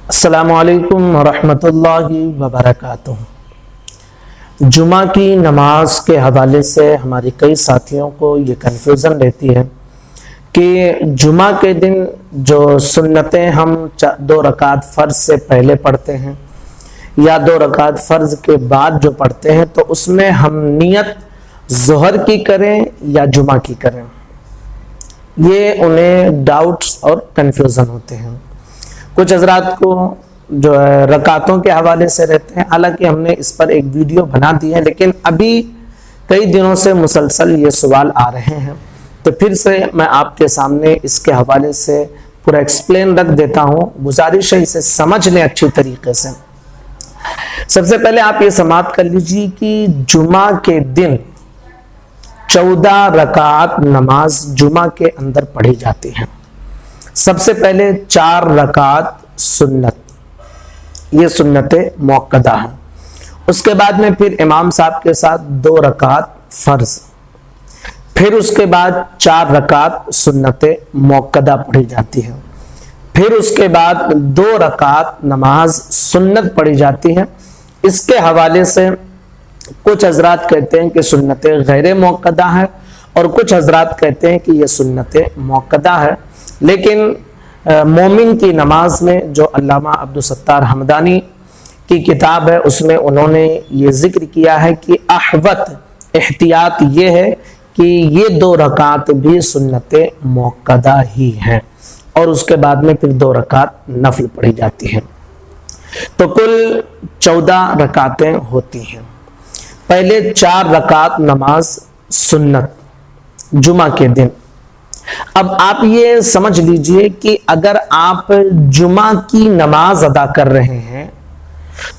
السلام علیکم ورحمۃ اللہ وبرکاتہ۔ جمعہ کی نماز کے حوالے سے ہماری کئی ساتھیوں کو یہ کنفیوژن رہتی ہے کہ جمعہ کے دن جو سنتیں ہم 2 رکعت فرض سے پہلے پڑھتے ہیں یا 2 رکعت فرض کے بعد جو پڑھتے ہیں تو اس میں ہم نیت ظہر کی کریں یا جمعہ کی کریں، یہ انہیں ڈاؤٹس اور کنفیوژن ہوتے ہیں۔ کچھ حضرات کو جو ہے رکعتوں کے حوالے سے رہتے ہیں، حالانکہ ہم نے اس پر ایک ویڈیو بنا دی ہے، لیکن ابھی کئی دنوں سے مسلسل یہ سوال آ رہے ہیں، تو پھر سے میں آپ کے سامنے اس کے حوالے سے پورا ایکسپلین رکھ دیتا ہوں۔ گزارش ہے اسے سمجھ لیں اچھی طریقے سے۔ سب سے پہلے آپ یہ سماعت کر لیجیے کہ جمعہ کے دن 14 رکعت نماز جمعہ کے اندر پڑھی جاتی ہیں۔ سب سے پہلے 4 رکعت سنت، یہ سنت موقدہ ہیں۔ اس کے بعد میں پھر امام صاحب کے ساتھ 2 رکعت فرض، پھر اس کے بعد 4 رکعت سنت موقدہ پڑھی جاتی ہے، پھر اس کے بعد 2 رکعت نماز سنت پڑھی جاتی ہے۔ اس کے حوالے سے کچھ حضرات کہتے ہیں کہ سنت غیر موقدہ ہے، اور کچھ حضرات کہتے ہیں کہ یہ سنت موقدہ ہے۔ لیکن مومن کی نماز میں جو علامہ عبدالستار حمدانی کی کتاب ہے اس میں انہوں نے یہ ذکر کیا ہے کہ احوط احتیاط یہ ہے کہ یہ 2 رکعت بھی سنت موقدہ ہی ہیں، اور اس کے بعد میں پھر 2 رکعت نفل پڑھی جاتی ہیں، تو کل 14 رکعتیں ہوتی ہیں۔ پہلے 4 رکعت نماز سنت جمعہ کے دن۔ اب آپ یہ سمجھ لیجئے کہ اگر آپ جمعہ کی نماز ادا کر رہے ہیں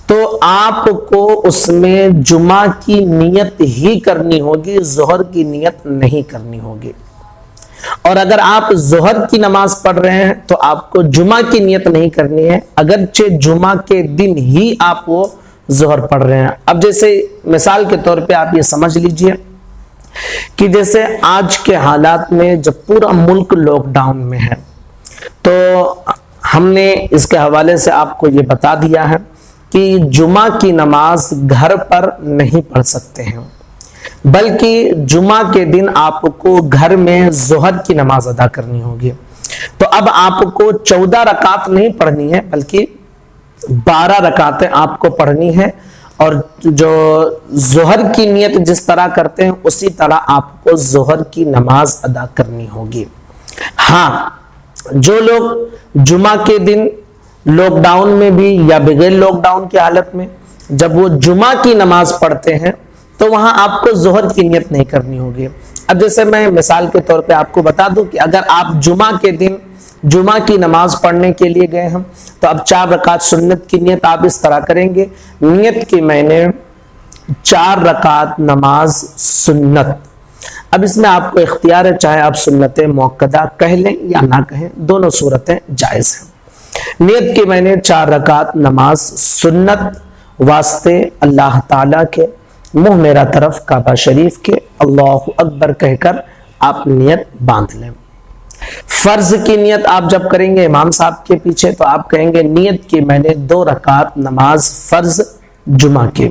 تو آپ کو اس میں جمعہ کی نیت ہی کرنی ہوگی، ظہر کی نیت نہیں کرنی ہوگی۔ اور اگر آپ ظہر کی نماز پڑھ رہے ہیں تو آپ کو جمعہ کی نیت نہیں کرنی ہے، اگرچہ جمعہ کے دن ہی آپ وہ ظہر پڑھ رہے ہیں۔ اب جیسے مثال کے طور پہ آپ یہ سمجھ لیجئے کہ جیسے آج کے حالات میں جب پورا ملک لاک ڈاؤن میں ہے، تو ہم نے اس کے حوالے سے آپ کو یہ بتا دیا ہے کہ جمعہ کی نماز گھر پر نہیں پڑھ سکتے ہیں، بلکہ جمعہ کے دن آپ کو گھر میں ظہر کی نماز ادا کرنی ہوگی۔ تو اب آپ کو 14 رکعت نہیں پڑھنی ہے، بلکہ 12 رکعتیں آپ کو پڑھنی ہے، اور جو ظہر کی نیت جس طرح کرتے ہیں اسی طرح آپ کو ظہر کی نماز ادا کرنی ہوگی۔ ہاں، جو لوگ جمعہ کے دن لاک ڈاؤن میں بھی یا بغیر لاک ڈاؤن کی حالت میں جب وہ جمعہ کی نماز پڑھتے ہیں تو وہاں آپ کو ظہر کی نیت نہیں کرنی ہوگی۔ اب جیسے میں مثال کے طور پہ آپ کو بتا دوں کہ اگر آپ جمعہ کے دن جمعہ کی نماز پڑھنے کے لیے گئے ہیں تو اب 4 رکعت سنت کی نیت آپ اس طرح کریں گے، نیت کی میں نے 4 رکعت نماز سنت۔ اب اس میں آپ کو اختیار ہے، چاہے آپ سنت موقدہ کہہ لیں یا نہ کہیں، دونوں صورتیں جائز ہیں۔ نیت کی میں نے 4 رکعت نماز سنت واسطے اللہ تعالیٰ کے، منہ میرا طرف کعبہ شریف کے، اللہ اکبر کہہ کر آپ نیت باندھ لیں۔ فرض کی نیت آپ جب کریں گے امام صاحب کے پیچھے تو آپ کہیں گے نیت کی میں نے 2 رکعت نماز فرض جمعہ کے،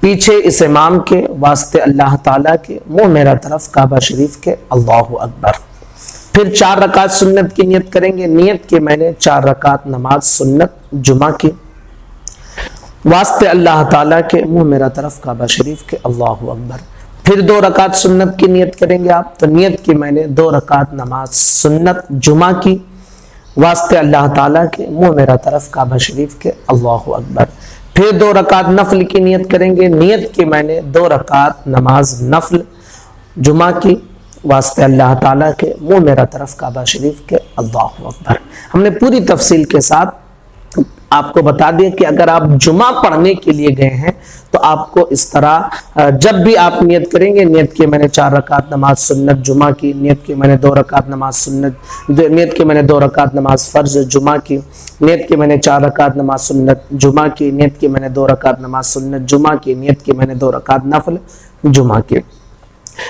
پیچھے اس امام کے واسطے اللہ تعالیٰ کے، منہ میرا طرف کعبہ شریف کے، اللہ اکبر۔ پھر 4 رکعت سنت کی نیت کریں گے، نیت کی میں نے 4 رکعت نماز سنت جمعہ کی، واسطے اللہ تعالیٰ کے، منہ میرا طرف کعبہ شریف کے، اللہ اکبر۔ پھر 2 رکعت سنت کی نیت کریں گے آپ، تو نیت کی میں نے 2 رکعت نماز سنت جمعہ کی، واسطے اللہ تعالیٰ کے، منہ میرا طرف کعبہ شریف کے، اللہ اکبر۔ پھر 2 رکعت نفل کی نیت کریں گے، نیت کی میں نے 2 رکعت نماز نفل جمعہ کی، واسطے اللہ تعالیٰ کے، منہ میرا طرف کعبہ شریف کے، اللہ اکبر۔ ہم نے پوری تفصیل کے ساتھ آپ کو بتا دیا کہ اگر آپ جمعہ پڑھنے کے لیے گئے ہیں تو آپ کو اس طرح جب بھی آپ نیت کریں گے، نیت کی میں نے 4 رکعت نماز سنت جمعہ کی، نیت کی میں نے 2 رکعت نماز سنت، نیت کی میں نے 2 رکعت نماز فرض جمعہ کی، نیت کی میں نے 4 رکعت نماز سنت جمعہ کی، نیت کی میں نے 2 رکعت نماز سنت جمعہ کی، نیت کی میں نے 2 رکعت نفل جمعہ کی۔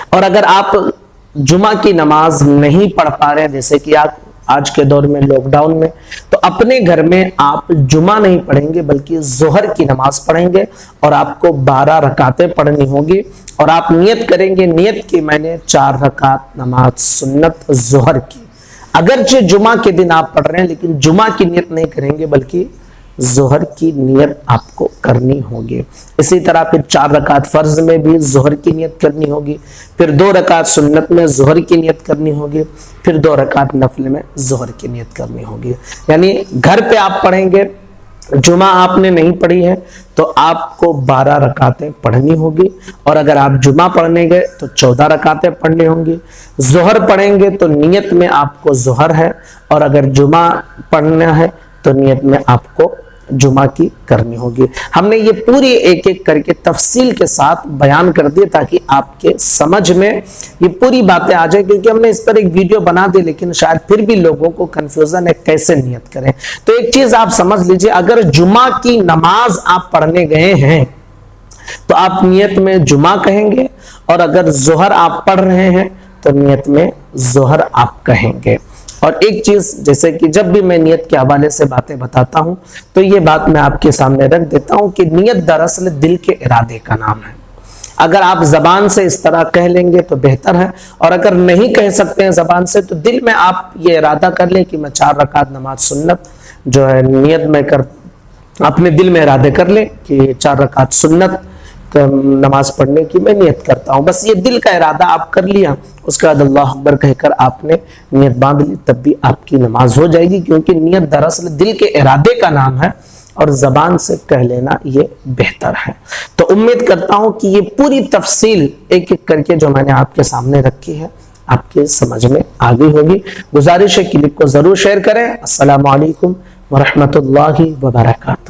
اور اگر آپ جمعہ کی نماز نہیں پڑھ پا رہے ہیں، جیسے کہ آپ آج کے دور میں لاک ڈاؤن میں، تو اپنے گھر میں آپ جمعہ نہیں پڑھیں گے بلکہ ظہر کی نماز پڑھیں گے، اور آپ کو 12 رکعتیں پڑھنی ہوگی، اور آپ نیت کریں گے، نیت کی میں نے 4 رکعت نماز سنت ظہر کی۔ اگرچہ جمعہ کے دن آپ پڑھ رہے ہیں لیکن جمعہ کی نیت نہیں کریں گے بلکہ ظہر کی نیت آپ کو کرنی ہوگی۔ اسی طرح پھر 4 رکعت فرض میں بھی ظہر کی نیت کرنی ہوگی، پھر 2 رکعت سنت میں ظہر کی نیت کرنی ہوگی، پھر 2 رکعت نفل میں ظہر کی نیت کرنی ہوگی۔ یعنی گھر پہ آپ پڑھیں گے، جمعہ آپ نے نہیں پڑھی ہے تو آپ کو 12 رکعتیں پڑھنی ہوگی، اور اگر آپ جمعہ پڑھنے گئے تو 14 رکعتیں پڑھنی ہوں گی۔ ظہر پڑھیں گے تو نیت میں آپ کو ظہر ہے، اور اگر جمعہ پڑھنا ہے تو نیت میں آپ کو جمعہ کی کرنی ہوگی۔ ہم نے یہ پوری ایک ایک کر کے تفصیل کے ساتھ بیان کر دی تاکہ آپ کے سمجھ میں یہ پوری باتیں آ جائیں، کیونکہ ہم نے اس پر ایک ویڈیو بنا دی لیکن شاید پھر بھی لوگوں کو کنفیوژن ہے کیسے نیت کریں۔ تو ایک چیز آپ سمجھ لیجئے، اگر جمعہ کی نماز آپ پڑھنے گئے ہیں تو آپ نیت میں جمعہ کہیں گے، اور اگر ظہر آپ پڑھ رہے ہیں تو نیت میں ظہر آپ کہیں گے۔ اور ایک چیز جیسے کہ جب بھی میں نیت کے حوالے سے باتیں بتاتا ہوں تو یہ بات میں آپ کے سامنے رکھ دیتا ہوں کہ نیت دراصل دل کے ارادے کا نام ہے۔ اگر آپ زبان سے اس طرح کہہ لیں گے تو بہتر ہے، اور اگر نہیں کہہ سکتے ہیں زبان سے تو دل میں آپ یہ ارادہ کر لیں کہ میں 4 رکعت نماز سنت جو ہے نیت میں اپنے دل میں ارادے کر لیں کہ 4 رکعت سنت نماز پڑھنے کی میں نیت کرتا ہوں۔ بس یہ دل کا ارادہ آپ کر لیا، اس کے بعد اللہ اکبر کہہ کر آپ نے نیت باندھ لی، تب بھی آپ کی نماز ہو جائے گی، کیونکہ نیت دراصل دل کے ارادے کا نام ہے اور زبان سے کہہ لینا یہ بہتر ہے۔ تو امید کرتا ہوں کہ یہ پوری تفصیل ایک ایک کر کے جو میں نے آپ کے سامنے رکھی ہے آپ کے سمجھ میں آ گئی ہوگی۔ گزارش ہے کلپ کو ضرور شیئر کریں۔ السلام علیکم ورحمۃ اللہ وبرکاتہ۔